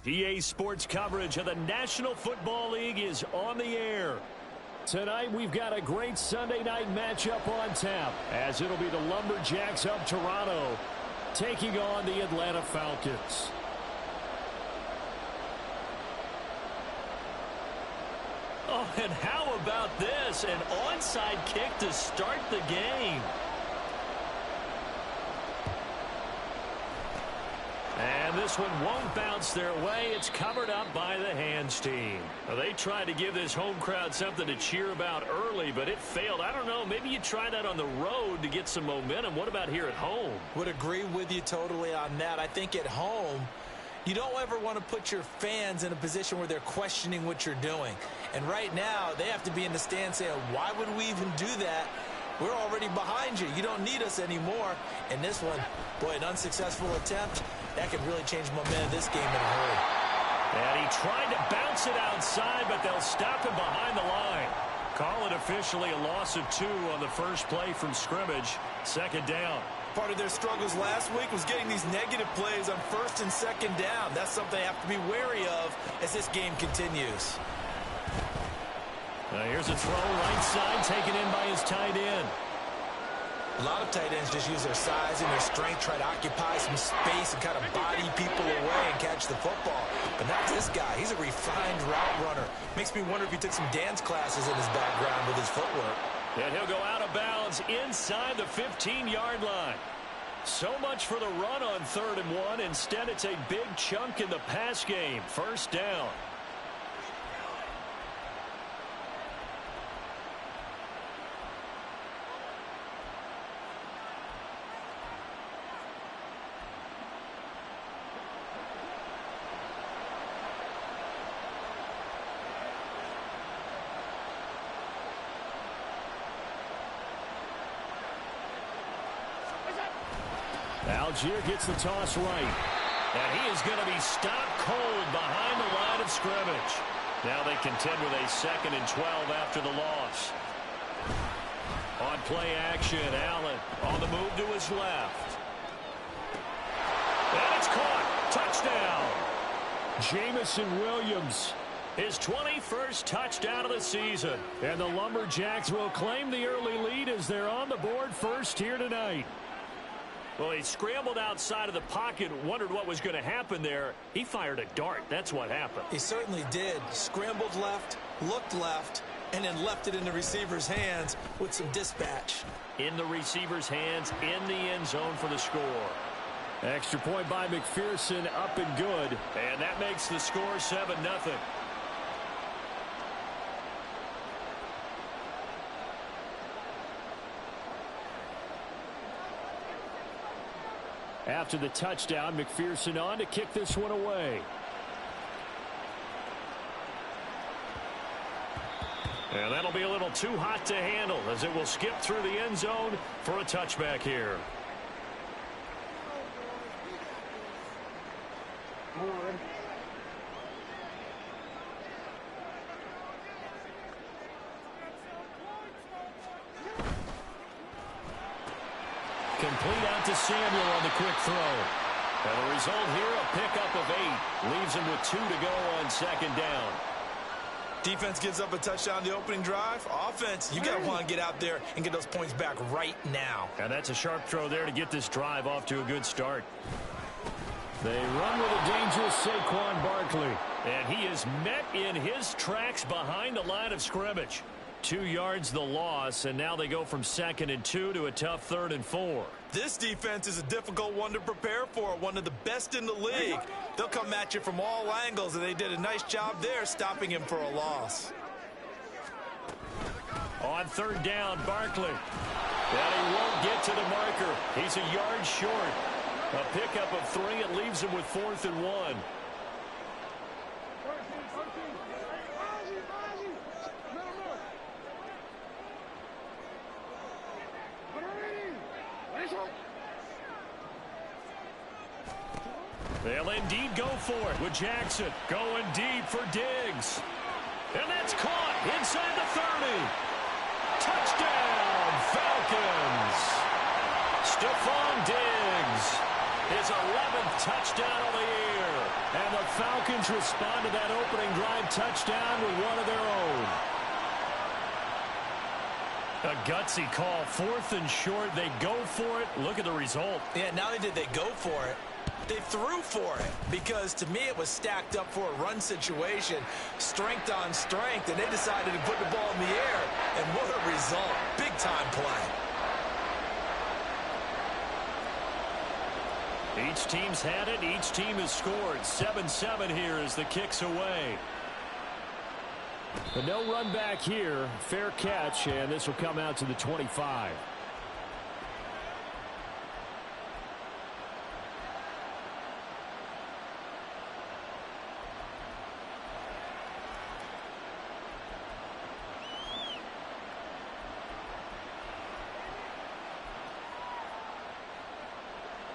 PA Sports coverage of the National Football League is on the air. Tonight we've got a great Sunday night matchup on tap, as it'll be the Lumberjacks of Toronto taking on the Atlanta Falcons. Oh, and how about this? An onside kick to start the game. And this one won't bounce their way. It's covered up by the hands team. Well, they tried to give this home crowd something to cheer about early, but it failed. I don't know. Maybe you try that on the road to get some momentum. What about here at home? Would agree with you totally on that. I think at home, you don't ever want to put your fans in a position where they're questioning what you're doing. And right now, they have to be in the stand saying, why would we even do that? We're already behind you. You don't need us anymore. And this one, boy, an unsuccessful attempt. That could really change momentum of this game in a hurry. And he tried to bounce it outside, but they'll stop him behind the line. Call it officially a loss of 2 on the first play from scrimmage. Second down. Part of their struggles last week was getting these negative plays on first and second down. That's something they have to be wary of as this game continues. Here's a throw right side taken in by his tight end. A lot of tight ends just use their size and their strength, try to occupy some space and kind of body people away and catch the football. But not this guy. He's a refined route runner. Makes me wonder if he took some dance classes in his background with his footwork. And he'll go out of bounds inside the 15-yard line. So much for the run on 3rd and 1. Instead, it's a big chunk in the pass game. First down. Algier gets the toss right. And he is going to be stopped cold behind the line of scrimmage. Now they contend with a 2nd and 12 after the loss. On play action, Allen on the move to his left. And it's caught. Touchdown. Jamison Williams. His 21st touchdown of the season. And the Lumberjacks will claim the early lead as they're on the board first here tonight. Well, he scrambled outside of the pocket, wondered what was going to happen there. He fired a dart. That's what happened. He certainly did. Scrambled left, looked left, and then left it in the receiver's hands with some dispatch. In the receiver's hands, in the end zone for the score. Extra point by McPherson, up and good. And that makes the score 7-0. After the touchdown, McPherson on to kick this one away. And that'll be a little too hot to handle as it will skip through the end zone for a touchback here. Complete out to Samuel on the quick throw. And the result here, a pickup of 8. Leaves him with 2 to go on 2nd down. Defense gives up a touchdown the opening drive. Offense, you got to want to get out there and get those points back right now. And that's a sharp throw there to get this drive off to a good start. They run with a dangerous Saquon Barkley. And he is met in his tracks behind the line of scrimmage. 2 yards the loss, and now they go from 2nd and 2 to a tough 3rd and 4. This defense is a difficult one to prepare for, one of the best in the league. They'll come at you from all angles, and they did a nice job there stopping him for a loss. On 3rd down, Barkley. And he won't get to the marker. He's a yard short. A pickup of 3. It leaves him with 4th and 1. They'll indeed go for it with Jackson going deep for Diggs. And that's caught inside the 30. Touchdown, Falcons. Stephon Diggs his 11th touchdown of the year. And the Falcons respond to that opening drive touchdown with one of their own. A gutsy call, 4th and short. They go for it. Look at the result. Yeah, not only did they go for it, they threw for it, because to me it was stacked up for a run situation, strength on strength, and they decided to put the ball in the air. And what a result. Big-time play. Each team's had it. Each team has scored. 7-7 here as the kick's away. But no run back here. Fair catch, and this will come out to the 25.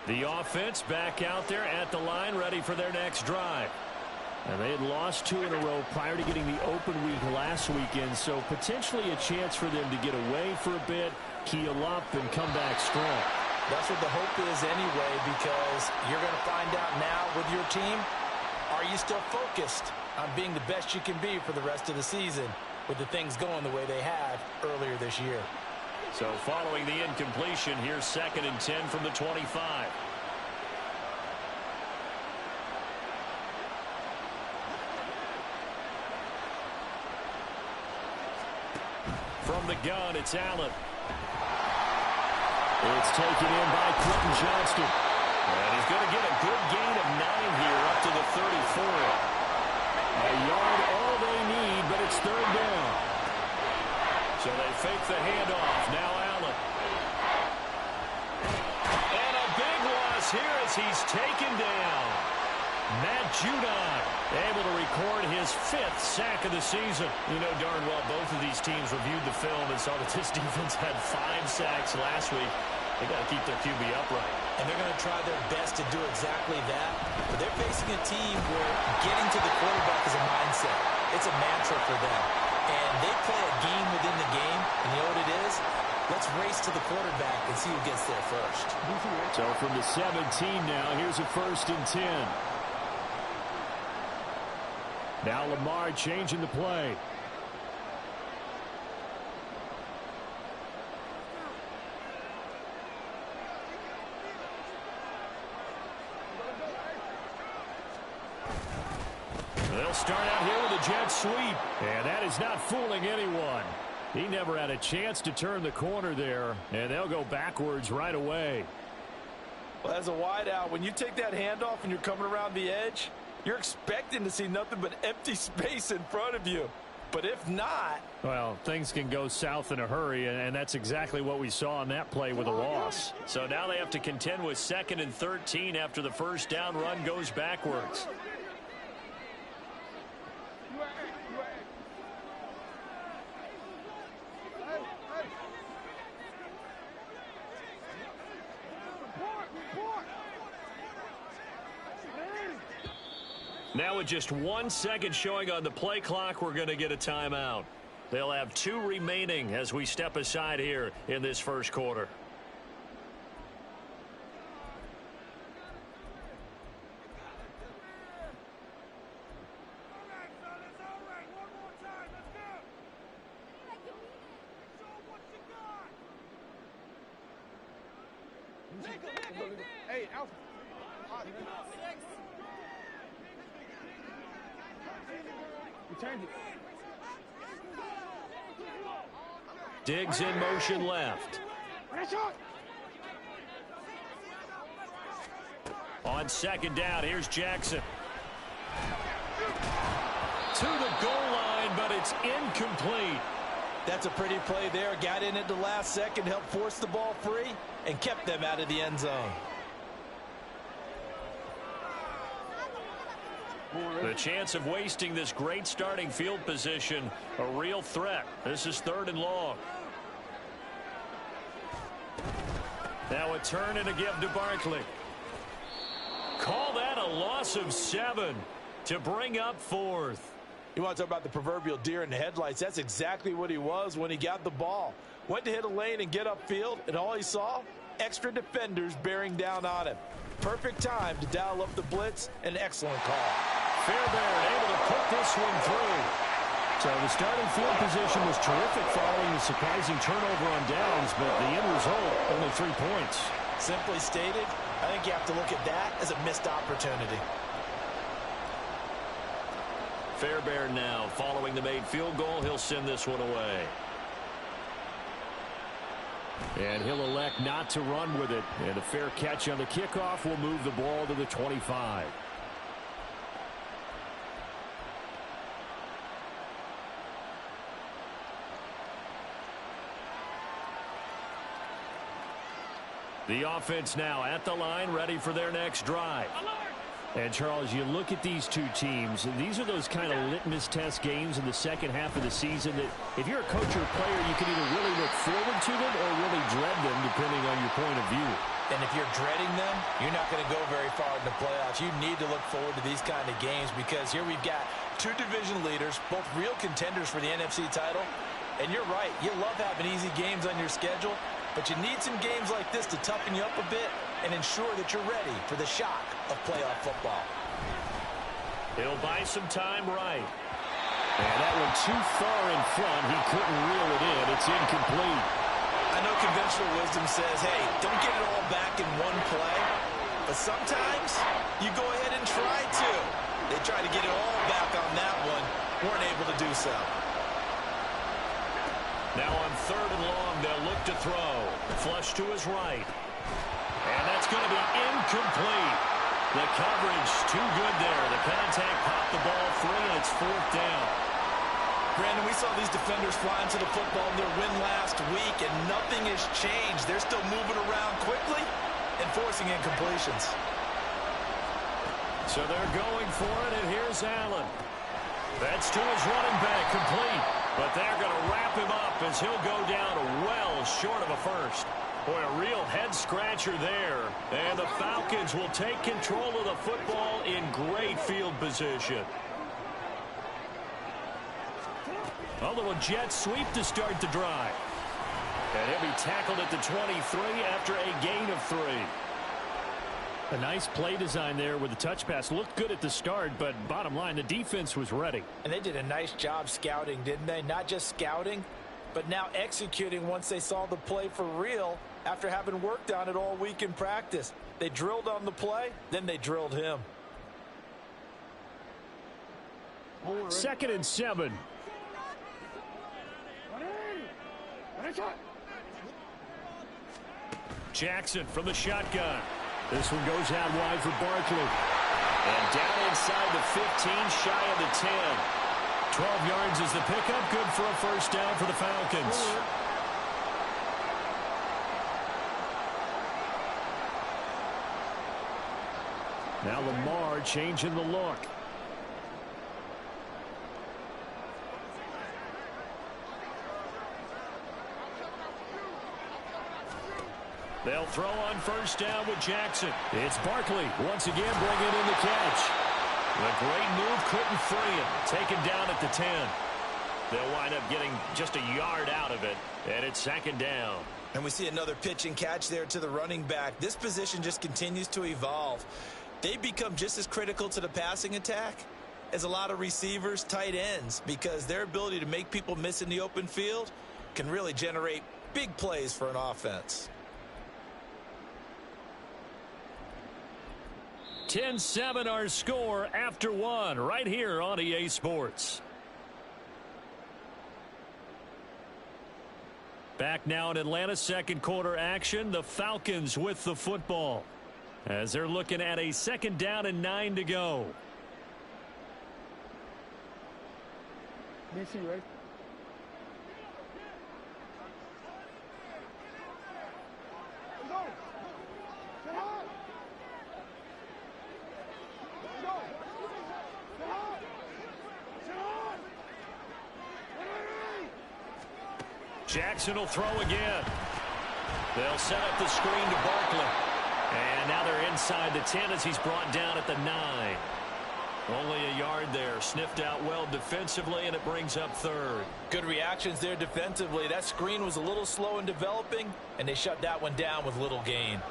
The offense back out there at the line, ready for their next drive. And they had lost 2 in a row prior to getting the open week last weekend, so potentially a chance for them to get away for a bit, keel up, and come back strong. That's what the hope is anyway, because you're going to find out now with your team, are you still focused on being the best you can be for the rest of the season with the things going the way they have earlier this year? So following the incompletion, here's 2nd and 10 from the 25. From the gun, it's Allen. It's taken in by Quentin Johnston. And he's going to get a good gain of 9 here up to the 34. A yard all they need, but it's 3rd down. So they fake the handoff. Now Allen. And a big loss here as he's taken down. Matt Judon able to record his 5th sack of the season. You know darn well both of these teams reviewed the film and saw that this defense had 5 sacks last week. They got to keep their QB upright. And they're going to try their best to do exactly that. But they're facing a team where getting to the quarterback is a mindset. It's a mantra for them. And they play a game within the game. And you know what it is? Let's race to the quarterback and see who gets there first. So from the 17 now, here's a 1st and 10. Now Lamar changing the play. They'll start out here with a jet sweep. And that is not fooling anyone. He never had a chance to turn the corner there. And they'll go backwards right away. Well, as a wideout, when you take that handoff and you're coming around the edge, you're expecting to see nothing but empty space in front of you. But if not... Well, things can go south in a hurry, and that's exactly what we saw on that play with a loss. So now they have to contend with 2nd and 13 after the 1st down run goes backwards. Now with just 1 second showing on the play clock, we're going to get a timeout. They'll have 2 remaining as we step aside here in this 1st quarter. Hey, Alpha. Diggs in motion left. On 2nd down, here's Jackson. To the goal line, but it's incomplete. That's a pretty play there. Got in at the last second, helped force the ball free, and kept them out of the end zone. The chance of wasting this great starting field position, a real threat. This is 3rd and long. Now a turn and a give to Barkley. Call that a loss of 7 to bring up 4th. You want to talk about the proverbial deer in the headlights? That's exactly what he was when he got the ball. Went to hit a lane and get upfield, and all he saw, extra defenders bearing down on him. Perfect time to dial up the blitz. An excellent call. Fairbairn able to put this one through. So the starting field position was terrific following the surprising turnover on downs, but the end result, only 3 points. Simply stated, I think you have to look at that as a missed opportunity. Fairbairn now, following the made field goal, he'll send this one away. And he'll elect not to run with it. And a fair catch on the kickoff will move the ball to the 25. The offense now at the line, ready for their next drive. And, Charles, you look at these two teams, and these are those kind of litmus test games in the second half of the season that if you're a coach or a player, you can either really look forward to them or really dread them, depending on your point of view. And if you're dreading them, you're not going to go very far in the playoffs. You need to look forward to these kind of games because here we've got two division leaders, both real contenders for the NFC title. And you're right, you love having easy games on your schedule, but you need some games like this to toughen you up a bit and ensure that you're ready for the shock of playoff football. He'll buy some time right. And that one too far in front. He couldn't reel it in. It's incomplete. I know conventional wisdom says, hey, don't get it all back in one play. But sometimes you go ahead and try to. They tried to get it all back on that one. Weren't able to do so. Now on 3rd and long, they'll look to throw. Flush to his right. And that's going to be incomplete. The coverage too good there. The contact popped the ball free, and it's 4th down. Brandon, we saw these defenders flying to the football in their win last week, and nothing has changed. They're still moving around quickly and forcing incompletions. So they're going for it, and here's Allen. That's to his running back, complete. But they're going to wrap him up as he'll go down well short of a first. Boy, a real head-scratcher there. And the Falcons will take control of the football in great field position. A little jet sweep to start the drive. And he'll be tackled at the 23 after a gain of 3. A nice play design there with the touch pass. Looked good at the start, but bottom line, the defense was ready. And they did a nice job scouting, didn't they? Not just scouting, but now executing once they saw the play for real after having worked on it all week in practice. They drilled on the play, then they drilled him. 2nd and 7. Jackson from the shotgun. This one goes out wide for Barkley. And down inside the 15, shy of the 10. 12 yards is the pickup. Good for a first down for the Falcons. Now Lamar changing the look. They'll throw on first down with Jackson. It's Barkley once again bringing in the catch. The great move couldn't free him. Taken down at the 10. They'll wind up getting just a yard out of it. And it's 2nd down. And we see another pitch and catch there to the running back. This position just continues to evolve. They become just as critical to the passing attack as a lot of receivers, tight ends, because their ability to make people miss in the open field can really generate big plays for an offense. 10-7 our score after 1 right here on EA Sports. Back now in Atlanta, 2nd quarter action. The Falcons with the football as they're looking at a 2nd down and 9 to go. Missy, right? Jackson will throw again. They'll set up the screen to Barkley. And now they're inside the 10 as he's brought down at the 9. Only a yard there. Sniffed out well defensively, and it brings up 3rd. Good reactions there defensively. That screen was a little slow in developing, and they shut that one down with little gain.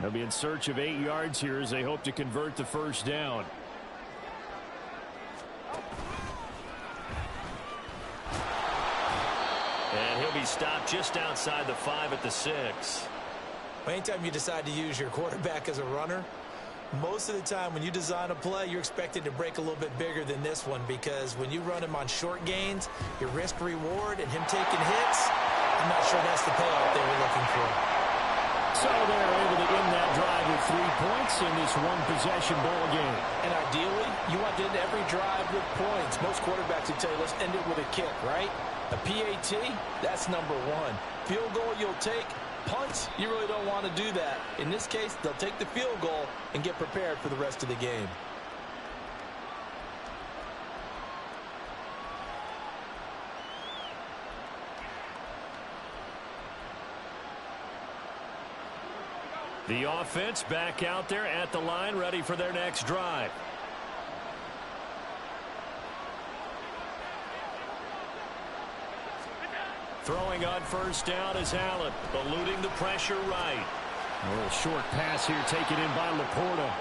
They'll be in search of 8 yards here as they hope to convert the first down. And he'll be stopped just outside the 5 at the 6. Anytime you decide to use your quarterback as a runner, most of the time when you design a play, you're expected to break a little bit bigger than this one, because when you run him on short gains, your risk-reward and him taking hits, I'm not sure that's the payoff they were looking for. So they're able to end that drive with 3 points in this one-possession ball game. And ideally, you want to end every drive with points. Most quarterbacks would tell you, let's end it with a kick, right? A PAT, that's number 1. Field goal you'll take. Punts, you really don't want to do that. In this case, they'll take the field goal and get prepared for the rest of the game. The offense back out there at the line, ready for their next drive. Throwing on first down is Allen, eluding the pressure right. A little short pass here taken in by Laporta.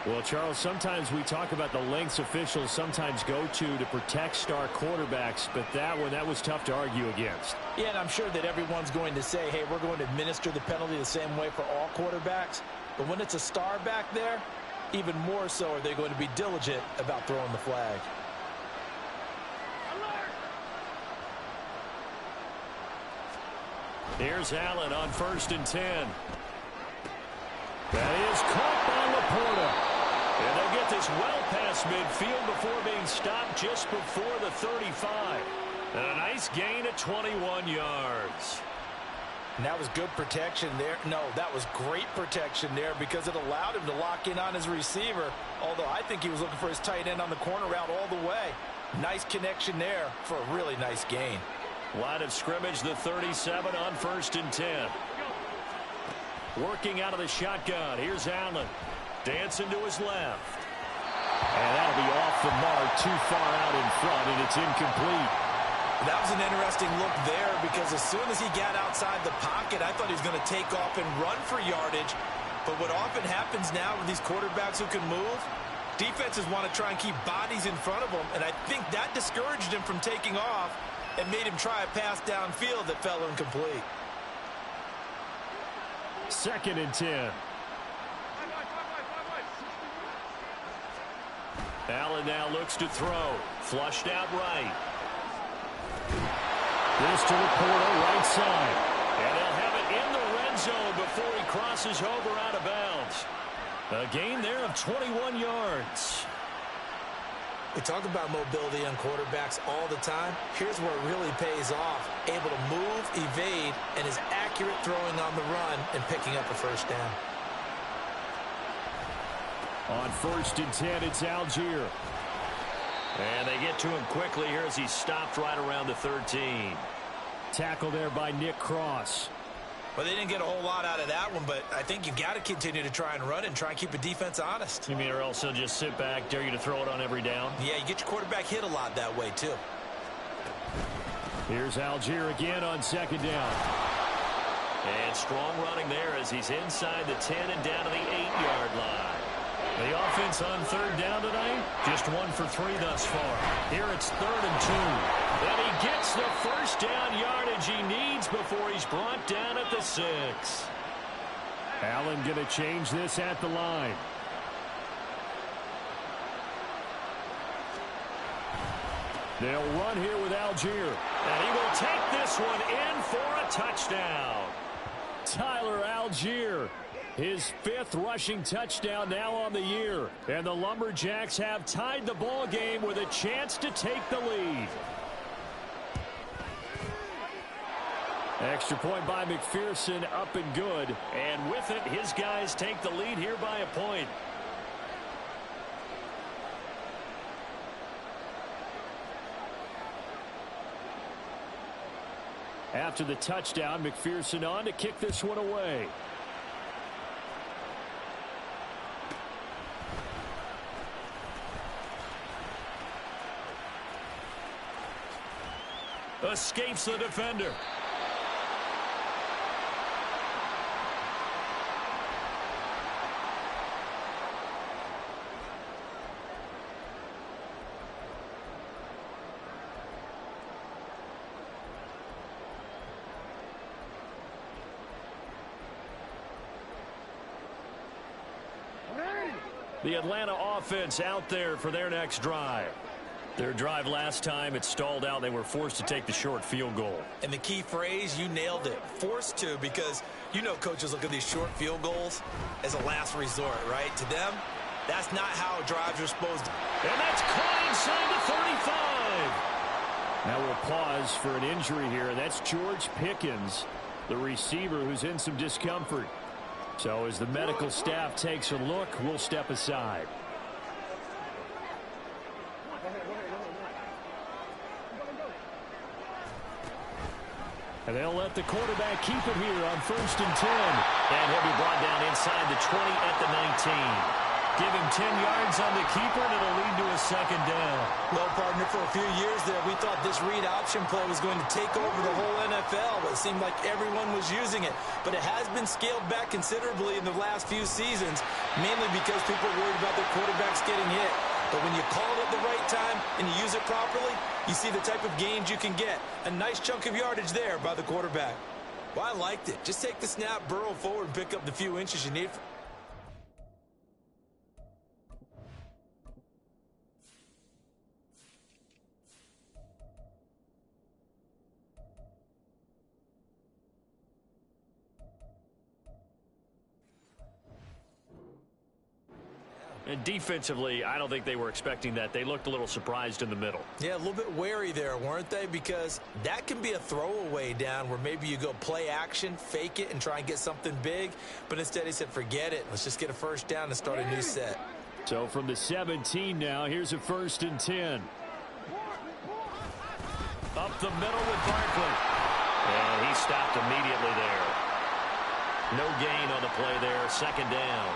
Well, Charles, sometimes we talk about the lengths officials sometimes go to protect star quarterbacks, but that was tough to argue against. Yeah, and I'm sure that everyone's going to say, hey, we're going to administer the penalty the same way for all quarterbacks. But when it's a star back there, even more so are they going to be diligent about throwing the flag. Here's Allen on 1st and 10. That is caught by Laporta. And they'll get this well past midfield before being stopped just before the 35. And a nice gain of 21 yards. And that was good protection there. No, that was great protection there because it allowed him to lock in on his receiver. Although I think he was looking for his tight end on the corner route all the way. Nice connection there for a really nice gain. Line of scrimmage, the 37 on 1st and 10. Working out of the shotgun. Here's Allen. Dancing to his left. And that'll be off the mark, too far out in front, and it's incomplete. That was an interesting look there because as soon as he got outside the pocket, I thought he was going to take off and run for yardage. But what often happens now with these quarterbacks who can move, defenses want to try and keep bodies in front of them, and I think that discouraged him from taking off and made him try a pass downfield that fell incomplete. 2nd and 10. Allen now looks to throw. Flushed out right. This to Laporta, right side. And they'll have it in the red zone before he crosses over out of bounds. A gain there of 21 yards. We talk about mobility on quarterbacks all the time. Here's where it really pays off. Able to move, evade, and is accurate throwing on the run and picking up a first down. On 1st and 10, it's Algier. And they get to him quickly here as he's stopped right around the 13. Tackle there by Nick Cross. Well, they didn't get a whole lot out of that one, but I think you've got to continue to try and run and try and keep a defense honest. You mean, or else he'll just sit back, dare you to throw it on every down? Yeah, you get your quarterback hit a lot that way, too. Here's Algier again on 2nd down. And strong running there as he's inside the 10 and down to the 8-yard line. The offense on 3rd down tonight, just 1 for 3 thus far. Here it's 3rd and 2. And he gets the first down yardage he needs before he's brought down at the 6. Allen going to change this at the line. They'll run here with Algier. And he will take this one in for a touchdown. Tyler Algier. His 5th rushing touchdown now on the year. And the Lumberjacks have tied the ball game with a chance to take the lead. Extra point by McPherson, up and good. And with it, his guys take the lead here by a point. After the touchdown, McPherson on to kick this one away. Escapes the defender. The Atlanta offense out there for their next drive. Their drive last time, it stalled out. They were forced to take the short field goal. And the key phrase, you nailed it. Forced to, because you know coaches look at these short field goals as a last resort, right? To them, that's not how drives are supposed to. And that's caught inside the 35. Now we'll pause for an injury here. That's George Pickens, the receiver who's in some discomfort. So as the medical staff takes a look, we'll step aside. And they'll let the quarterback keep it here on 1st and 10. And he'll be brought down inside the 20 at the 19. Give him 10 yards on the keeper, and it'll lead to a second down. Well, partner, for a few years there, we thought this read option play was going to take over the whole NFL, but it seemed like everyone was using it. But it has been scaled back considerably in the last few seasons, mainly because people are worried about their quarterbacks getting hit. But when you call it at the right time and you use it properly, you see the type of gains you can get. A nice chunk of yardage there by the quarterback. Well, I liked it. Just take the snap, burrow forward, and pick up the few inches you need. And defensively, I don't think they were expecting that. They looked a little surprised in the middle. Yeah, a little bit wary there, weren't they? Because that can be a throwaway down where maybe you go play action, fake it, and try and get something big. But instead he said, forget it. Let's just get a first down and start a new set. So from the 17 now, here's a 1st and 10. Up the middle with Barkley. And he stopped immediately there. No gain on the play there. Second down.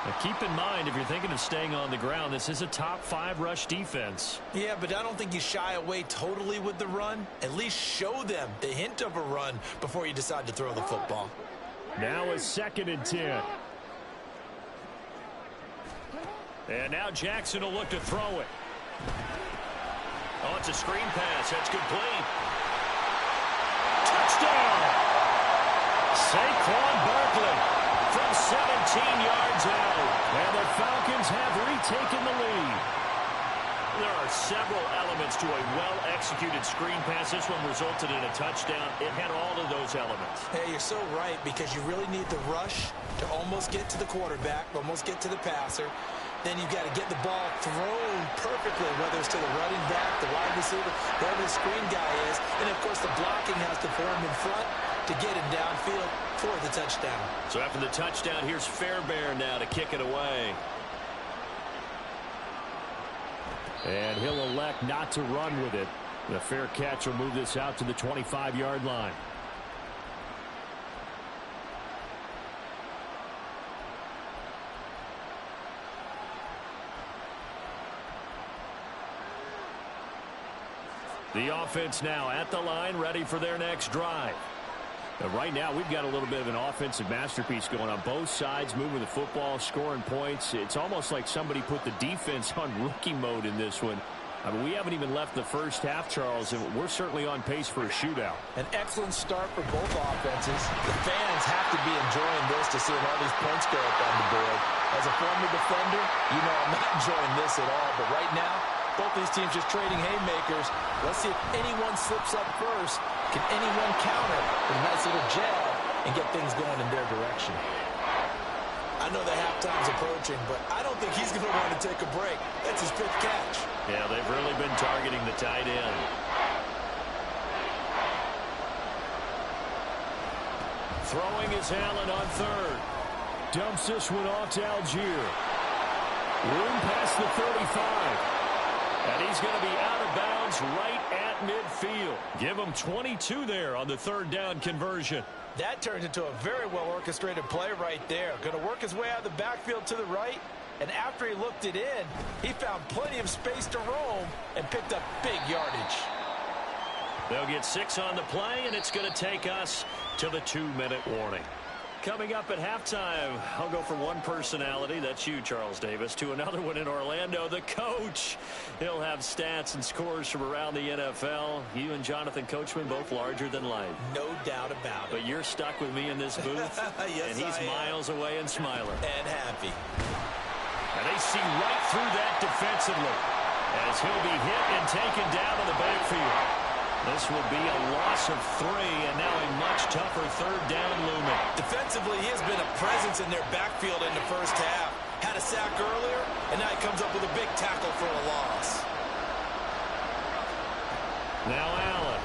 Now keep in mind, if you're thinking of staying on the ground, this is a top 5 rush defense. Yeah, but I don't think you shy away totally with the run. At least show them the hint of a run before you decide to throw the football. Now a 2nd and 10. And now Jackson will look to throw it. Oh, it's a screen pass. That's complete. Touchdown! Saquon Barkley from 17 yards out. And the Falcons have retaken the lead. There are several elements to a well-executed screen pass. This one resulted in a touchdown. It had all of those elements. Hey, you're so right, because you really need the rush to almost get to the quarterback, almost get to the passer. Then you've got to get the ball thrown perfectly, whether it's to the running back, the wide receiver, wherever the screen guy is. And, of course, the blocking has to form in front to get him downfield for the touchdown. So after the touchdown, here's Fairbairn now to kick it away. And he'll elect not to run with it. The fair catch will move this out to the 25-yard line. The offense now at the line, ready for their next drive. Right now, we've got a little bit of an offensive masterpiece going on both sides, moving the football, scoring points. It's almost like somebody put the defense on rookie mode in this one. I mean, we haven't even left the first half, Charles, and we're certainly on pace for a shootout. An excellent start for both offenses. The fans have to be enjoying this to seeing all these points go up on the board. As a former defender, you know I'm not enjoying this at all. But right now, both these teams just trading haymakers. Let's see if anyone slips up first. Can anyone counter with a nice little jab and get things going in their direction? I know the halftime's approaching, but I don't think he's going to want to take a break. That's his fifth catch. Yeah, they've really been targeting the tight end. Throwing is Allen on third. Dumps this one off to Algier. Room past the 35. And he's going to be out of bounds right at midfield. Give him 22 there on the third down conversion. That turned into a very well-orchestrated play right there. Going to work his way out of the backfield to the right. And after he looked it in, he found plenty of space to roam and picked up big yardage. They'll get 6 on the play, and it's going to take us to the 2-minute warning. Coming up at halftime, I'll go from one personality, that's you, Charles Davis, to another one in Orlando, the coach. He'll have stats and scores from around the NFL. You and Jonathan Coachman both larger than life. No doubt about it. But you're stuck with me in this booth, yes, and he's miles away and smiling. And happy. And they see right through that defensively as he'll be hit and taken down in the backfield. This will be a loss of 3, and now a much tougher third down looming. Defensively, he has been a presence in their backfield in the first half. Had a sack earlier, and now he comes up with a big tackle for a loss. Now Allen.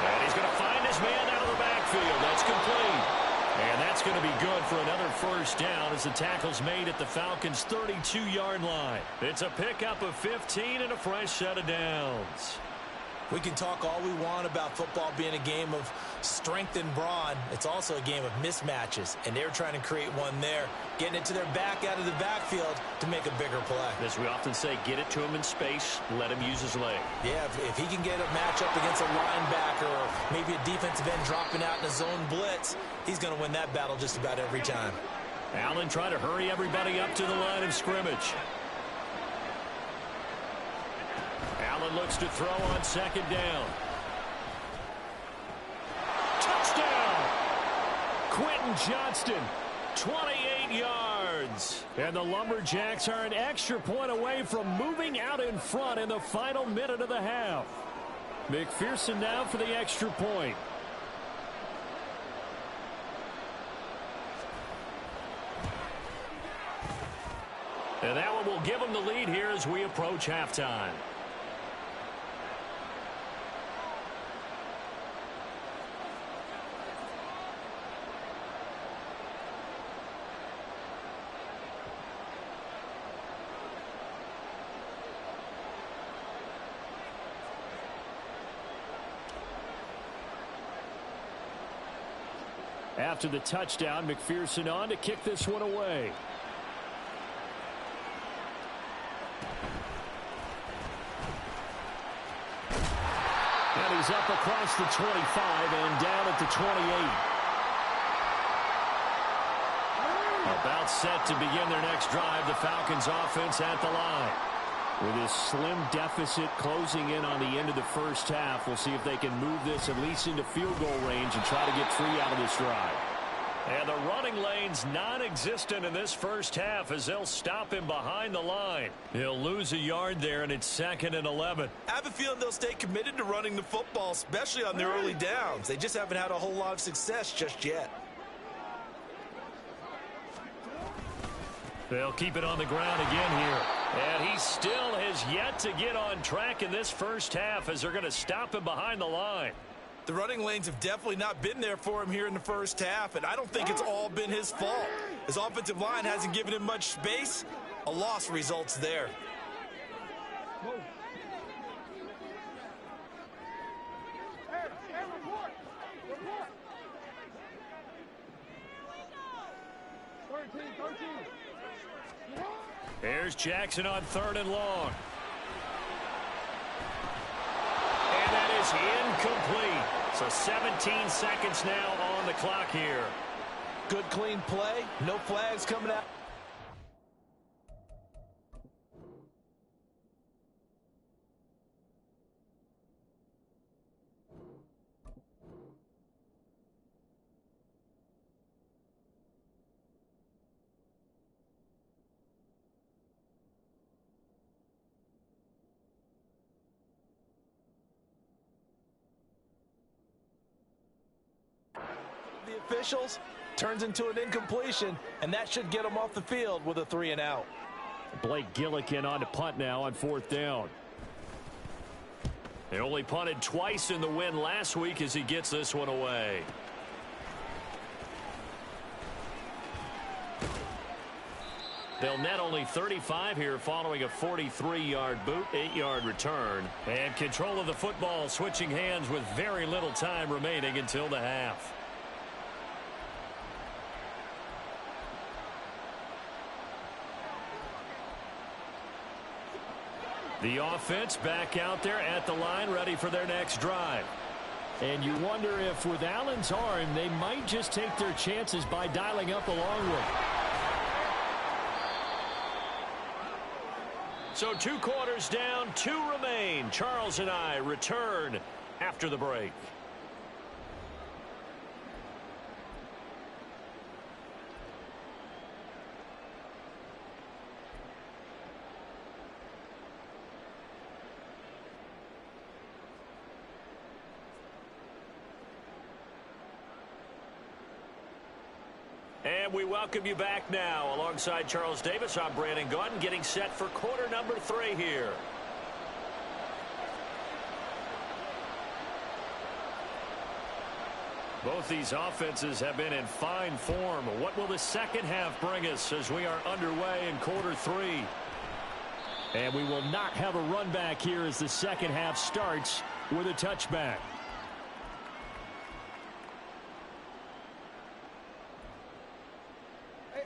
And he's going to find his man out of the backfield. That's complete. And that's going to be good for another first down as the tackle's made at the Falcons' 32-yard line. It's a pickup of 15 and a fresh set of downs. We can talk all we want about football being a game of strength and brawn. It's also a game of mismatches, and they're trying to create one there, getting it to their back out of the backfield to make a bigger play. As we often say, get it to him in space, let him use his leg. Yeah, if he can get a matchup against a linebacker or maybe a defensive end dropping out in a zone blitz, he's going to win that battle just about every time. Allen trying to hurry everybody up to the line of scrimmage. Allen looks to throw on second down. Touchdown! Quentin Johnston, 28 yards. And the Lumberjacks are an extra point away from moving out in front in the final minute of the half. McPherson now for the extra point. And that one will give them the lead here as we approach halftime. After the touchdown, McPherson on to kick this one away. And he's up across the 25 and down at the 28. About set to begin their next drive, the Falcons offense at the line. With this slim deficit closing in on the end of the first half, we'll see if they can move this at least into field goal range and try to get 3 out of this drive. And the running lane's non-existent in this first half as they'll stop him behind the line. He'll lose a yard there, and it's 2nd and 11. I have a feeling they'll stay committed to running the football, especially on their early downs. They just haven't had a whole lot of success just yet. They'll keep it on the ground again here. And he still has yet to get on track in this first half as they're going to stop him behind the line. The running lanes have definitely not been there for him here in the first half, and I don't think it's all been his fault. His offensive line hasn't given him much space. A loss results there. Here's Jackson on 3rd and long. And that is incomplete. So 17 seconds now on the clock here. Good, clean play. No flags coming out. The officials, turns into an incompletion, and that should get them off the field with a 3 and out. Blake Gillikin on to punt now on 4th down. They only punted twice in the win last week as he gets this one away. They'll net only 35 here following a 43-yard boot, 8-yard return. And control of the football switching hands with very little time remaining until the half. The offense back out there at the line, ready for their next drive. And you wonder if with Allen's arm, they might just take their chances by dialing up a long one. So 2 quarters down, 2 remain. Charles and I return after the break. And we welcome you back now. Alongside Charles Davis, I'm Brandon Gaudin, getting set for quarter number 3 here. Both these offenses have been in fine form. What will the second half bring us as we are underway in quarter 3? And we will not have a run back here as the second half starts with a touchback.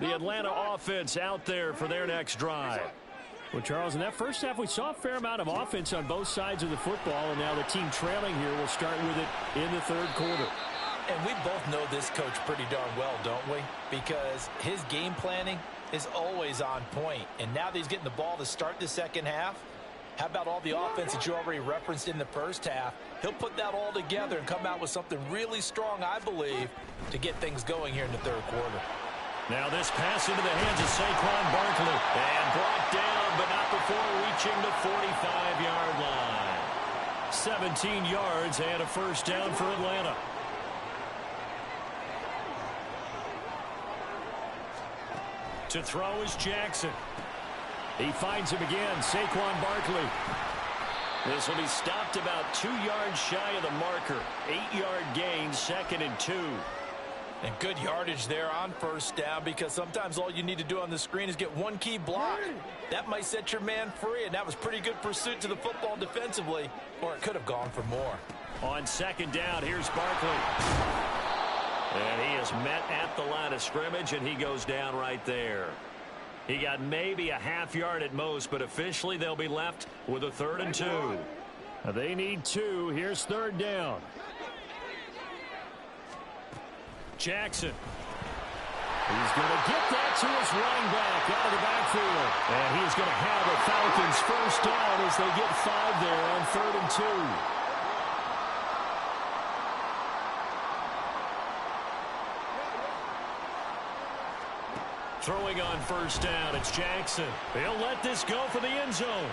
The Atlanta offense out there for their next drive. Well, Charles, in that first half, we saw a fair amount of offense on both sides of the football, and now the team trailing here will start with it in the third quarter. And we both know this coach pretty darn well, don't we? Because his game planning is always on point. And now that he's getting the ball to start the second half, how about all the offense that you already referenced in the first half? He'll put that all together and come out with something really strong, I believe, to get things going here in the third quarter. Now this pass into the hands of Saquon Barkley. And brought down, but not before reaching the 45-yard line. 17 yards and a first down for Atlanta. To throw is Jackson. He finds him again, Saquon Barkley. This will be stopped about 2 yards shy of the marker. 8-yard gain, 2nd and 2. And good yardage there on first down, because sometimes all you need to do on the screen is get one key block. That might set your man free, and that was pretty good pursuit to the football defensively, or it could have gone for more. On second down, here's Barkley. And he is met at the line of scrimmage, and he goes down right there. He got maybe a half yard at most, but officially they'll be left with a 3rd and 2. They need 2. Here's third down. Jackson. He's going to get that to his running back out of the backfield. And he's going to have the Falcons first down as they get 5 there on 3rd and 2. Throwing on first down, it's Jackson. He'll let this go for the end zone.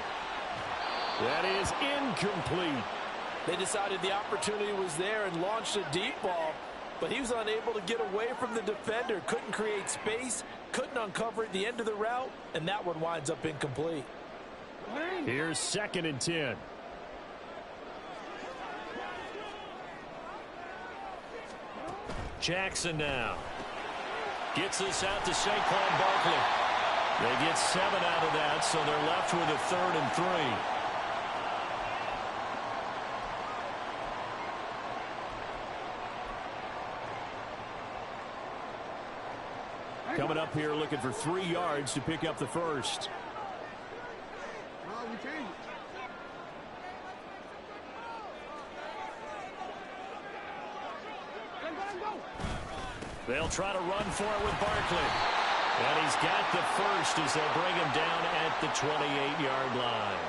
That is incomplete. They decided the opportunity was there and launched a deep ball, but he was unable to get away from the defender. Couldn't create space, couldn't uncover at the end of the route, and that one winds up incomplete. Here's 2nd and 10. Jackson now. Gets this out to Saquon Barkley. They get 7 out of that, so they're left with a 3rd and 3. Coming up here looking for 3 yards to pick up the first. They'll try to run for it with Barkley. And he's got the first as they'll bring him down at the 28-yard line.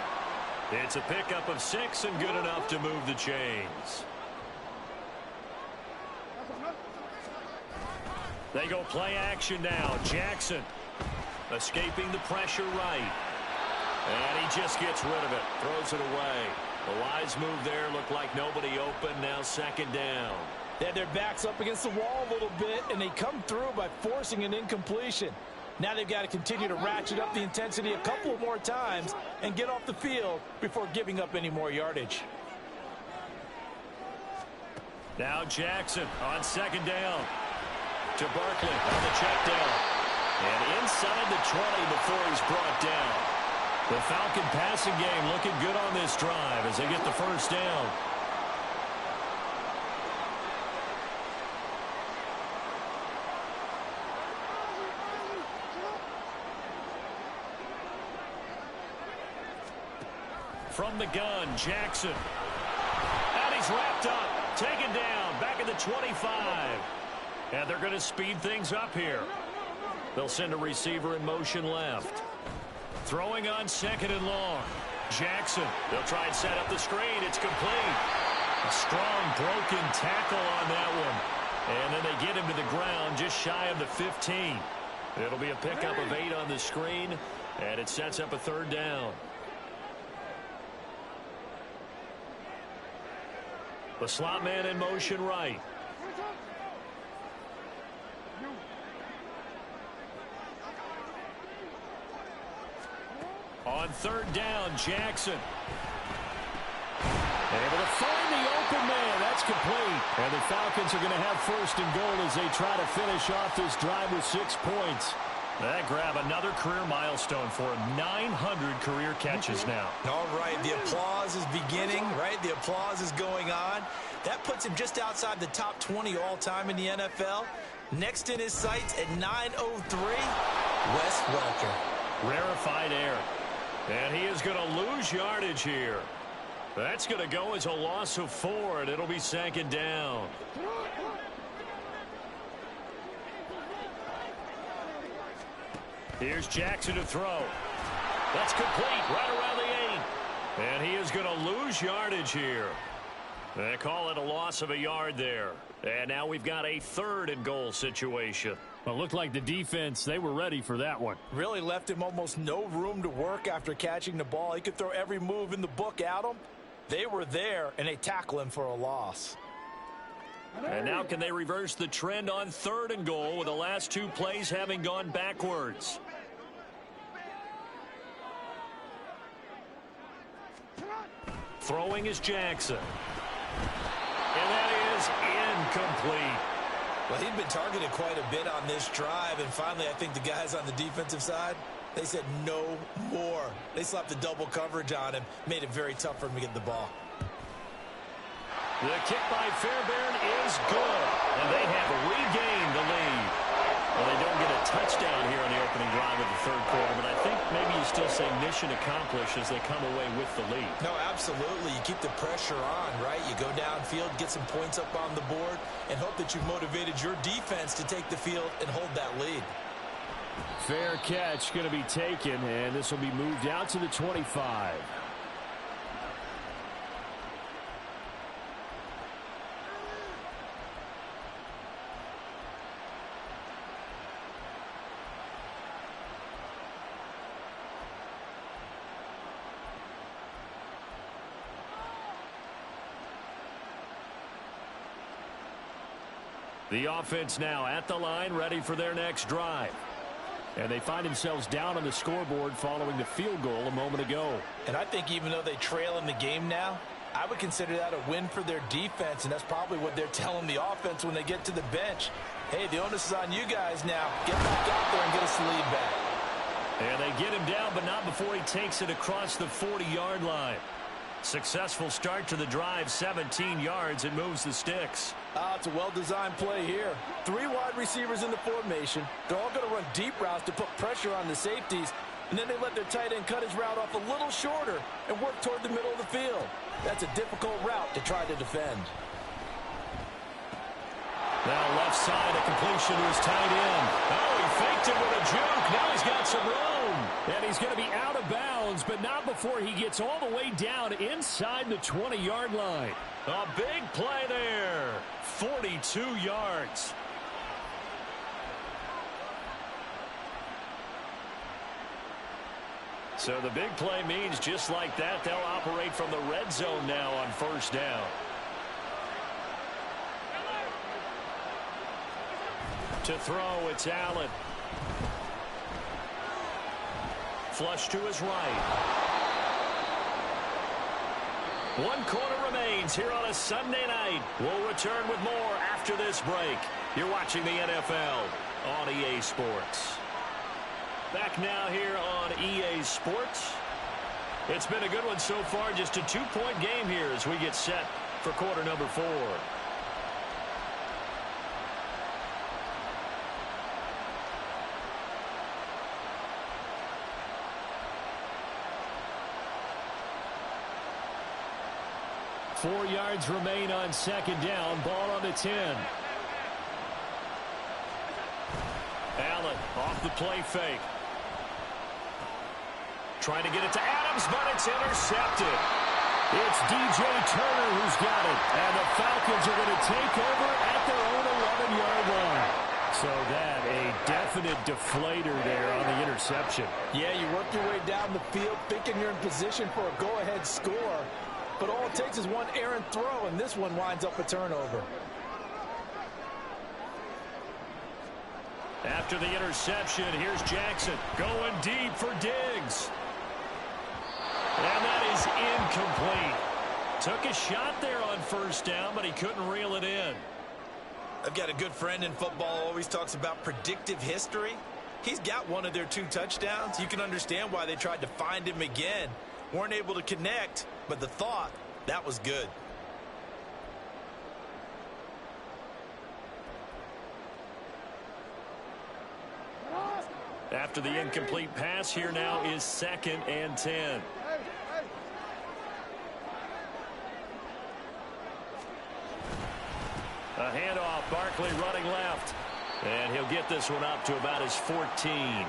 It's a pickup of 6 and good enough to move the chains. They go play action now. Jackson escaping the pressure right. And he just gets rid of it. Throws it away. The wise move there. Looked like nobody open. Now 2nd down. They had their backs up against the wall a little bit, and they come through by forcing an incompletion. Now they've got to continue to ratchet up the intensity a couple more times and get off the field before giving up any more yardage. Now Jackson on 2nd down. To Barkley on the check down. And inside the 20 before he's brought down. The Falcon passing game looking good on this drive as they get the first down. From the gun, Jackson. And he's wrapped up. Taken down. Back at the 25. And they're going to speed things up here. They'll send a receiver in motion left. Throwing on 2nd and long. Jackson. They'll try and set up the screen. It's complete. A strong broken tackle on that one. And then they get him to the ground just shy of the 15. It'll be a pickup of 8 on the screen. And it sets up a 3rd down. The slot man in motion right. On third down, Jackson. Able to find the open man. That's complete. And the Falcons are going to have first and goal as they try to finish off this drive with 6 points. That grab another career milestone for him. 900 career catches now. All right, the applause is beginning, right? The applause is going on. That puts him just outside the top 20 all-time in the NFL. Next in his sights at 903, Wes Welker. Rarefied air. And he is going to lose yardage here. That's going to go as a loss of 4, and it'll be second down. Here's Jackson to throw. That's complete right around the 8. And he is going to lose yardage here. They call it a loss of a yard there. And now we've got a third and goal situation. Well, it looked like the defense, they were ready for that one. Really left him almost no room to work after catching the ball. He could throw every move in the book at him. They were there, and they tackle him for a loss. And now can they reverse the trend on third and goal with the last 2 plays having gone backwards? Throwing is Jackson. And that is incomplete. Well, he'd been targeted quite a bit on this drive, and finally I think the guys on the defensive side, they said no more. They slapped the double coverage on him, made it very tough for him to get the ball. The kick by Fairbairn is good, and they have regained the lead. Well, they don't get a touchdown here on the opening drive of the third quarter, but I think maybe you still say mission accomplished as they come away with the lead. No, absolutely. You keep the pressure on, right? You go downfield, get some points up on the board, and hope that you've motivated your defense to take the field and hold that lead. Fair catch going to be taken, and this will be moved out to the 25. The offense now at the line, ready for their next drive. And they find themselves down on the scoreboard following the field goal a moment ago. And I think even though they trail in the game now, I would consider that a win for their defense, and that's probably what they're telling the offense when they get to the bench. Hey, the onus is on you guys now. Get back out there and get us the lead back. And they get him down, but not before he takes it across the 40-yard line. Successful start to the drive, 17 yards, and moves the sticks. It's a well-designed play here. 3 wide receivers in the formation. They're all going to run deep routes to put pressure on the safeties, and then they let their tight end cut his route off a little shorter and work toward the middle of the field. That's a difficult route to try to defend. Now left side, a completion to his tight end. Oh, he faked it with a juke. Now he's got some room. And he's going to be out of bounds, but not before he gets all the way down inside the 20-yard line. A big play there. 42 yards. So the big play means just like that, they'll operate from the red zone now on first down. To throw, it's Allen. Flush to his right. 1 quarter remains here on a Sunday night. We'll return with more after this break. You're watching the NFL on EA Sports. Back now here on EA Sports. It's been a good one so far. Just a 2-point game here as we get set for quarter number 4. Four yards remain on second down. Ball on the 10. Allen off the play fake. Trying to get it to Adams, but it's intercepted. It's DJ Turner who's got it. And the Falcons are going to take over at their own 11-yard line. So that a definite deflator there on the interception. Yeah, you work your way down the field thinking you're in position for a go-ahead score. But all it takes is one errant throw, and this one winds up a turnover. After the interception, here's Jackson going deep for Diggs. And that is incomplete. Took a shot there on first down, but he couldn't reel it in. I've got a good friend in football, always talks about predictive history. He's got one of their 2 touchdowns. You can understand why they tried to find him again. Weren't able to connect, but the thought, that was good. After the incomplete pass, here now is 2nd and 10. A handoff, Barkley running left. And he'll get this one up to about his 14.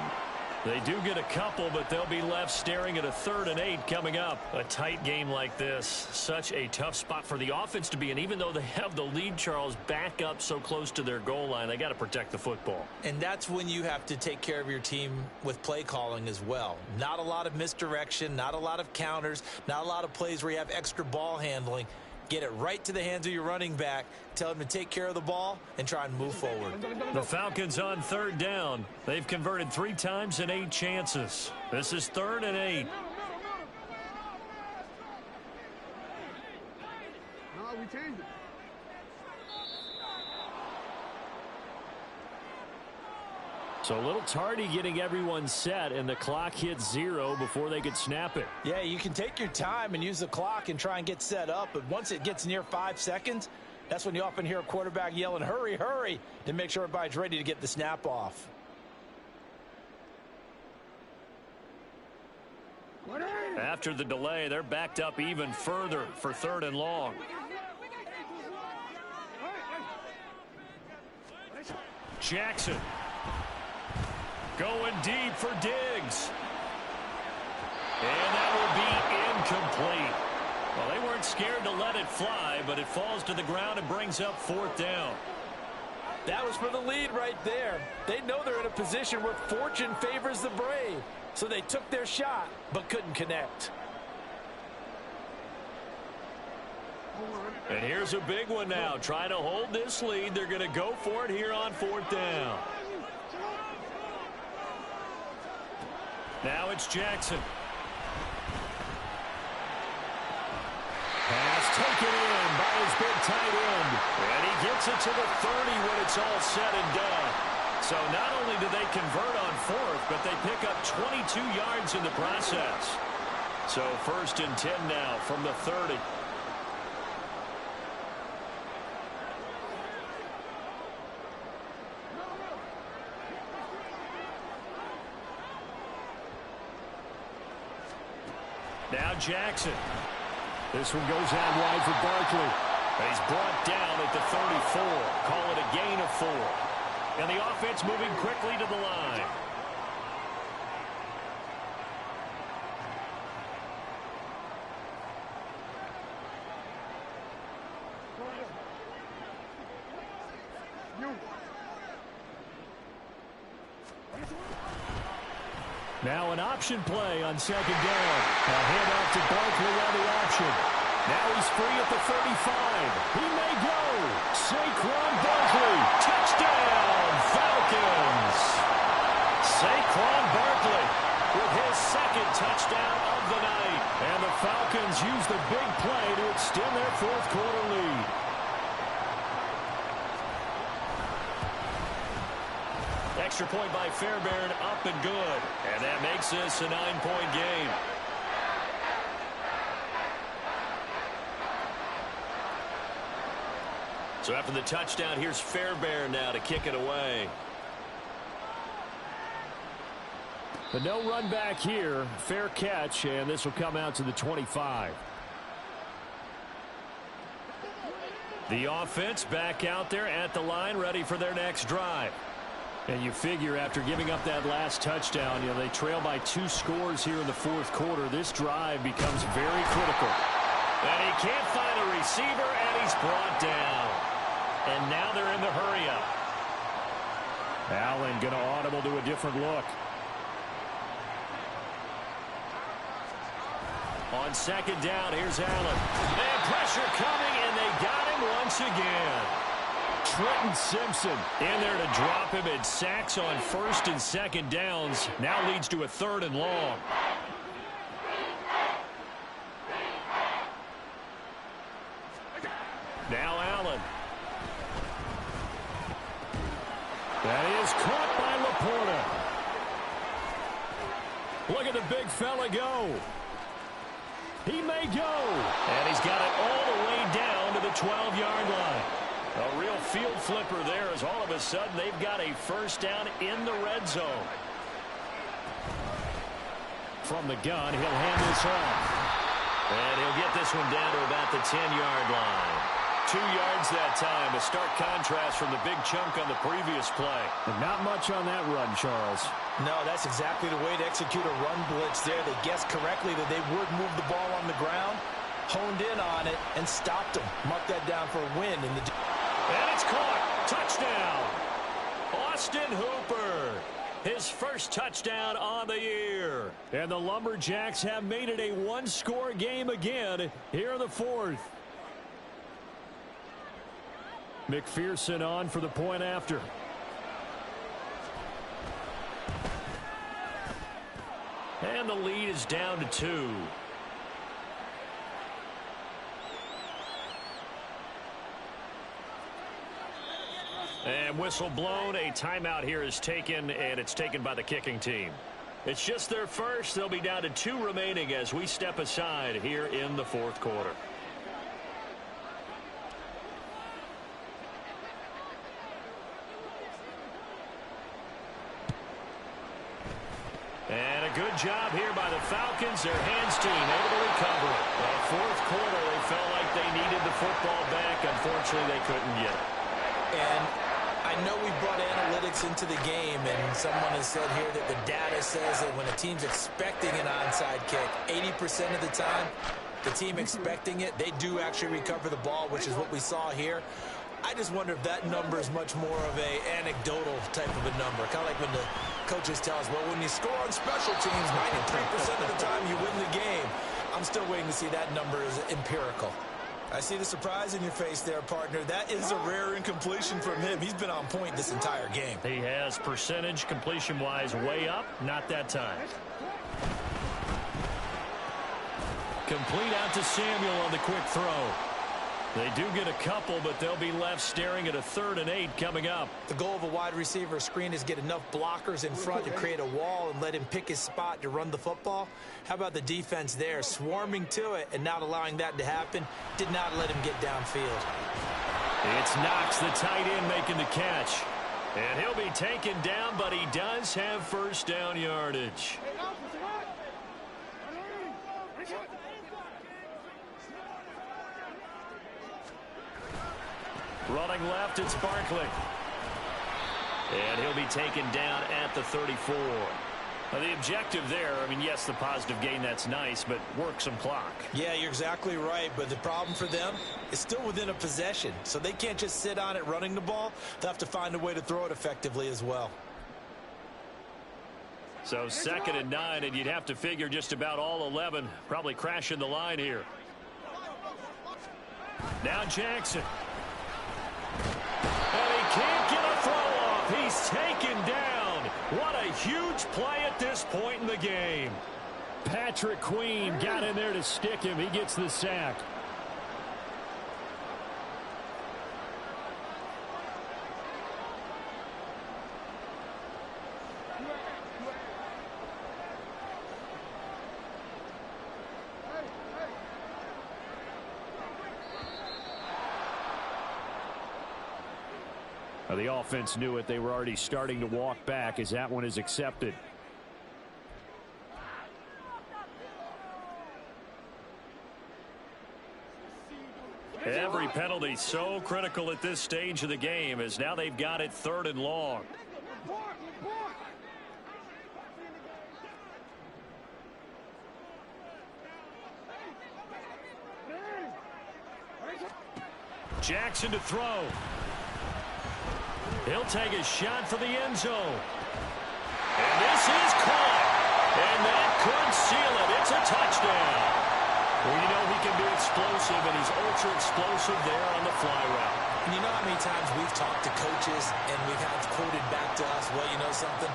They do get a couple, but they'll be left staring at a 3rd and 8 coming up. A tight game like this, such a tough spot for the offense to be in. Even though they have the lead, Charles, back up so close to their goal line, they got to protect the football. And that's when you have to take care of your team with play calling as well. Not a lot of misdirection, not a lot of counters, not a lot of plays where you have extra ball handling. Get it right to the hands of your running back. Tell him to take care of the ball and try and move forward. The Falcons on 3rd down. They've converted 3 times in 8 chances. This is 3rd and 8. No, we changed it. So a little tardy getting everyone set, and the clock hits 0 before they could snap it. Yeah, you can take your time and use the clock and try and get set up, but once it gets near 5 seconds, that's when you often hear a quarterback yelling, hurry, hurry, to make sure everybody's ready to get the snap off. After the delay, they're backed up even further for 3rd and long. Jackson. Going deep for Diggs. And that will be incomplete. Well, they weren't scared to let it fly, but it falls to the ground and brings up 4th down. That was for the lead right there. They know they're in a position where fortune favors the brave. So they took their shot, but couldn't connect. And here's a big one now. Trying to hold this lead. They're going to go for it here on 4th down. Now it's Jackson. Pass taken in by his big tight end. And he gets it to the 30 when it's all said and done. So not only do they convert on 4th, but they pick up 22 yards in the process. So 1st and 10 now from the 30. Now Jackson. This one goes out wide for Barkley. And he's brought down at the 34. Call it a gain of 4. And the offense moving quickly to the line. Now an option play on 2nd down. A handoff to Barkley on the option. Now he's free at the 35. He may go. Saquon Barkley. Touchdown, Falcons. Saquon Barkley with his 2nd touchdown of the night. And the Falcons use the big play to extend their 4th quarter lead. Extra point by Fairbairn, up and good. And that makes this a 9-point game. So after the touchdown, here's Fairbairn now to kick it away. But no run back here. Fair catch, and this will come out to the 25. The offense back out there at the line, ready for their next drive. And you figure after giving up that last touchdown, they trail by 2 scores here in the 4th quarter. This drive becomes very critical. And he can't find a receiver, and he's brought down. And now they're in the hurry-up. Allen going to audible to a different look. On 2nd down, here's Allen. And pressure coming, and they got him once again. Trenton Simpson in there to drop him, and sacks on 1st and 2nd downs now leads to a 3rd and long. Now Allen. That is caught by Laporta. Look at the big fella go. He may go. And he's got it all the way down to the 12-yard line. A real field flipper there as all of a sudden they've got a first down in the red zone. From the gun, he'll hand this off. And he'll get this one down to about the 10-yard line. 2 yards that time. A stark contrast from the big chunk on the previous play. And not much on that run, Charles. No, that's exactly the way to execute a run blitz there. They guessed correctly that they would move the ball on the ground, honed in on it, and stopped them. Mark that down for a win. And it's caught. Touchdown. Austin Hooper. His first touchdown on the year. And the Lumberjacks have made it a one-score game again here in the fourth. McPherson on for the point after. And the lead is down to 2. And whistle blown. A timeout here is taken, and it's taken by the kicking team. It's just their first. They'll be down to 2 remaining as we step aside here in the fourth quarter. And a good job here by the Falcons. Their hands team able to recover it. Well, fourth quarter, they felt like they needed the football back. Unfortunately, they couldn't get it. And I know we brought analytics into the game, and someone has said here that the data says that when a team's expecting an onside kick, 80% of the time, the team expecting it, they do actually recover the ball, which is what we saw here. I just wonder if that number is much more of a anecdotal type of a number. Kind of like when the coaches tell us, well, when you score on special teams, 93% of the time you win the game. I'm still waiting to see that number is empirical. I see the surprise in your face there, partner. That is a rare incompletion from him. He's been on point this entire game. He has percentage completion-wise way up. Not that time. Complete out to Samuel on the quick throw. They do get a couple, but they'll be left staring at a 3rd and 8 coming up. The goal of a wide receiver screen is get enough blockers in front to create a wall and let him pick his spot to run the football. How about the defense there, swarming to it and not allowing that to happen? Did not let him get downfield. It's Knox, the tight end, making the catch. And he'll be taken down, but he does have first down yardage. Running left, it's Barkley. And he'll be taken down at the 34. Now, the objective there, I mean, yes, the positive gain, that's nice, but work some clock. Yeah, you're exactly right, but the problem for them is still within a possession, so they can't just sit on it running the ball. They'll have to find a way to throw it effectively as well. So 2nd and 9, and you'd have to figure just about all 11 probably crashing the line here. Now Jackson. And he can't get a throw off. He's taken down. What a huge play at this point in the game. Patrick Queen got in there to stick him. He gets the sack. The offense knew it. They were already starting to walk back as that one is accepted. Every penalty so critical at this stage of the game as now they've got it 3rd and long. Jackson to throw. He'll take a shot for the end zone. And this is caught. And that could seal it. It's a touchdown. Well, you know he can be explosive, and he's ultra-explosive there on the fly route. And you know how many times we've talked to coaches and we've had quoted back to us, well, you know something?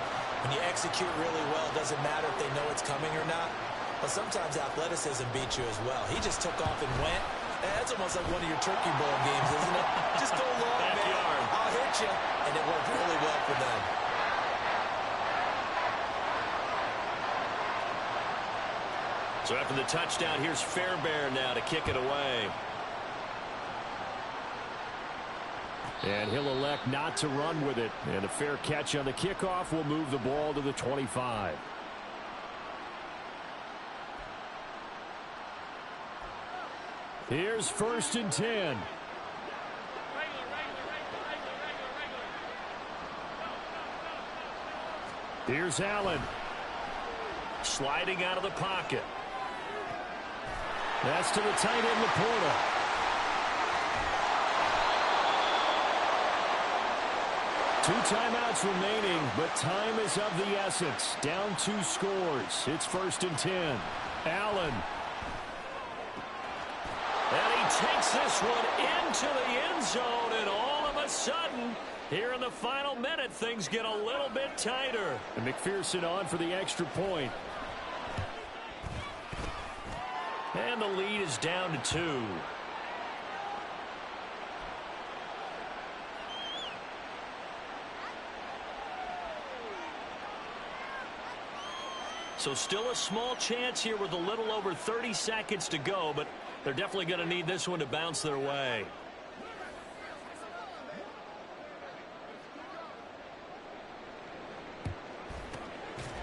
When you execute really well, it doesn't matter if they know it's coming or not. But sometimes athleticism beats you as well. He just took off and went. That's almost like one of your turkey bowl games, isn't it? Just go long, man. I'll hit you. And it worked really well for them. So after the touchdown, here's Fairbairn now to kick it away. And he'll elect not to run with it. And a fair catch on the kickoff will move the ball to the 25. Here's 1st and 10. Here's Allen. Sliding out of the pocket. That's to the tight end, Laporta. Two timeouts remaining, but time is of the essence. Down 2 scores. It's 1st and 10. Allen. And he takes this one into the end zone, and all of a sudden, here in the final minute, things get a little bit tighter. And McPherson on for the extra point. And the lead is down to 2. So still a small chance here with a little over 30 seconds to go, but they're definitely going to need this one to bounce their way.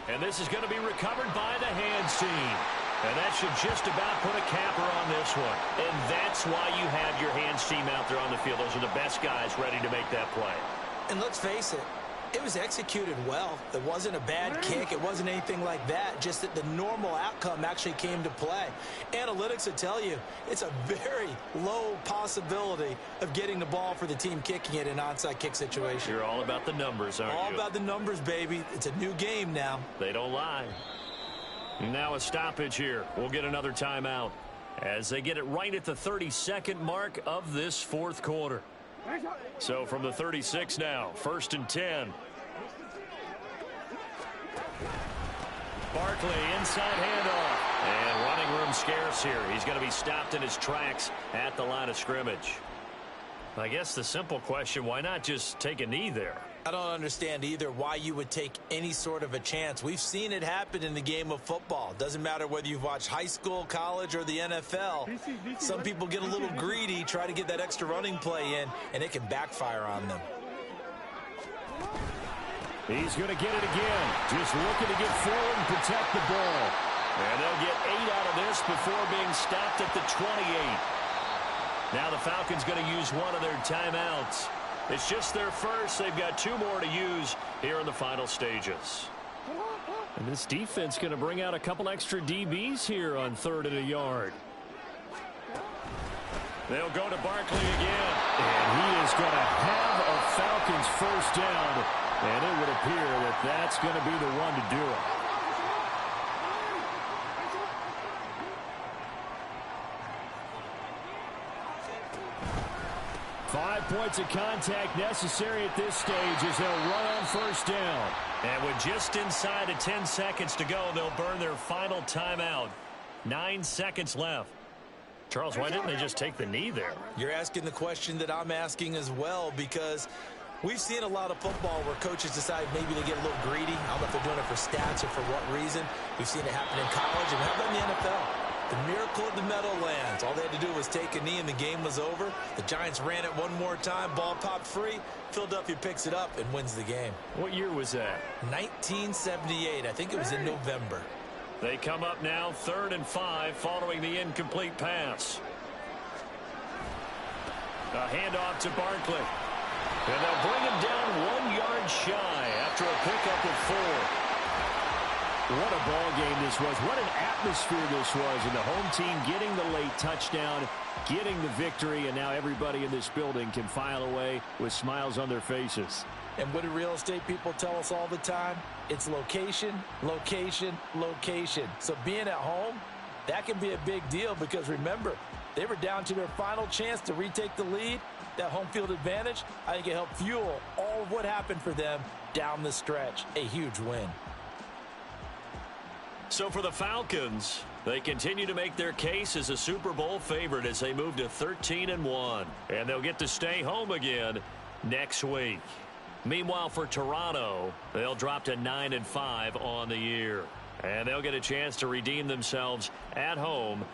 And this is going to be recovered by the hands team. And that should just about put a capper on this one. And that's why you have your hands team out there on the field. Those are the best guys ready to make that play. And let's face it, it was executed well. It wasn't a bad kick. It wasn't anything like that. Just that the normal outcome actually came to play. Analytics will tell you it's a very low possibility of getting the ball for the team kicking it in an onside kick situation. You're all about the numbers, aren't you? All about the numbers, baby. It's a new game now. They don't lie. Now a stoppage here. We'll get another timeout as they get it right at the 32nd mark of this 4th quarter. So from the 36 now, 1st and 10. Barkley inside handoff. And running room scarce here. He's going to be stopped in his tracks at the line of scrimmage. I guess the simple question, why not just take a knee there? I don't understand either why you would take any sort of a chance. We've seen it happen in the game of football. Doesn't matter whether you've watched high school, college, or the NFL. Some people get a little greedy, try to get that extra running play in, and it can backfire on them. He's going to get it again. Just looking to get forward and protect the ball. And they'll get 8 out of this before being stopped at the 28. Now the Falcons going to use one of their timeouts. It's just their first. They've got 2 more to use here in the final stages. And this defense going to bring out a couple extra DBs here on 3rd and a yard. They'll go to Barkley again. And he is going to have a Falcons first down. And it would appear that that's going to be the one to do it. Five points of contact necessary at this stage as they'll run on first down. And with just inside of 10 seconds to go, they'll burn their final timeout. 9 seconds left. Charles, why didn't they just take the knee there? You're asking the question that I'm asking as well, because we've seen a lot of football where coaches decide maybe they get a little greedy. I don't know if they're doing it for stats or for what reason. We've seen it happen in college, and how about in the NFL? The miracle of the Meadowlands. All they had to do was take a knee and the game was over. The Giants ran it one more time. Ball popped free. Philadelphia picks it up and wins the game. What year was that? 1978. I think it was in November. They come up now 3rd and 5 following the incomplete pass. A handoff to Barkley. And they'll bring him down 1 yard shy after a pickup of 4. What a ball game this was. What an atmosphere this was. And the home team getting the late touchdown, getting the victory, and now everybody in this building can file away with smiles on their faces. And what do real estate people tell us all the time? It's location, location, location. So being at home, that can be a big deal because remember, they were down to their final chance to retake the lead. That home field advantage, I think it helped fuel all of what happened for them down the stretch. A huge win. So for the Falcons, they continue to make their case as a Super Bowl favorite as they move to 13-1. And they'll get to stay home again next week. Meanwhile, for Toronto, they'll drop to 9-5 on the year. And they'll get a chance to redeem themselves at home